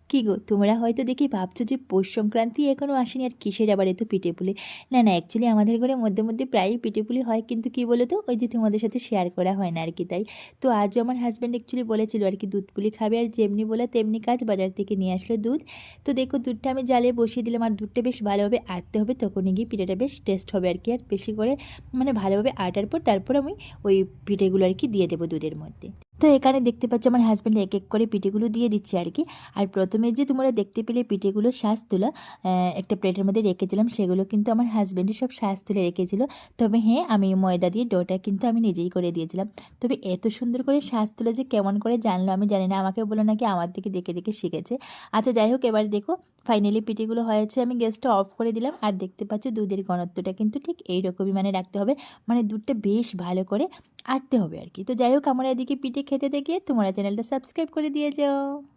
কি গো, তোমরা হয়তো দেখি ভাবছো যে পৌষ সংক্রান্তি এখনো আসেনি আর কিসের আবার এত পিঠেপুলি। না না, অ্যাকচুয়ালি আমাদের ঘরে মধ্যে মধ্যে প্রায়ই পিঠেপুলি হয়, কিন্তু কি বলো তো, ওই যে তোমাদের সাথে শেয়ার করা হয় না আর কি। তাই তো আজও আমার হাজব্যান্ড অ্যাকচুয়ালি বলেছিল আর কি দুধ পুলি খাবে, আর যেমনি বলে তেমনি কাজ, বাজার থেকে নিয়ে আসলো দুধ। তো দেখো দুধটা আমি জ্বালিয়ে বসিয়ে দিলাম, আর দুধটা বেশ ভালোভাবে আটতে হবে, তখনই গিয়ে পিঠেটা বেশ টেস্ট হবে আর কি। আর বেশি করে মানে ভালোভাবে আটার পর তারপর আমি ওই পিঠেগুলো আর কি দিয়ে দেবো দুধের মধ্যে। তো এখানে দেখতে পাচ্ছ আমার হাজব্যান্ড এক এক করে পিঠেগুলো দিয়ে দিচ্ছে আর কি। আর প্রথমে যে তোমরা দেখতে পেলে পিঠেগুলো শ্বাস তোলা একটা প্লেটের মধ্যে রেখেছিলাম, সেগুলো কিন্তু আমার হাজব্যান্ডই সব শ্বাস তুলে রেখেছিল। তবে হ্যাঁ, আমি ময়দা দিয়ে ডোটা কিন্তু আমি নিজেই করে দিয়েছিলাম। তবে এত সুন্দর করে শ্বাস তুলে যে কেমন করে জানলো আমি জানি না, আমাকে বলে নাকি আমার দিকে দেখে দেখে শিখেছে। আচ্ছা যাই হোক, এবার দেখো ফাইনালি পিঠেগুলো হয়েছে, আমি গ্যাসটা অফ করে দিলাম। আর দেখতে পাচ্ছ দুধের ঘনত্বটা কিন্তু ঠিক এইরকমই মানে রাখতে হবে, মানে দুধটা বেশ ভালো করে আটতে হবে আর কি। তো যাই হোক, আমরা এদিকে পিঠে খেতে দেখে তোমরা চ্যানেলটা সাবস্ক্রাইব করে দিয়ে যাও।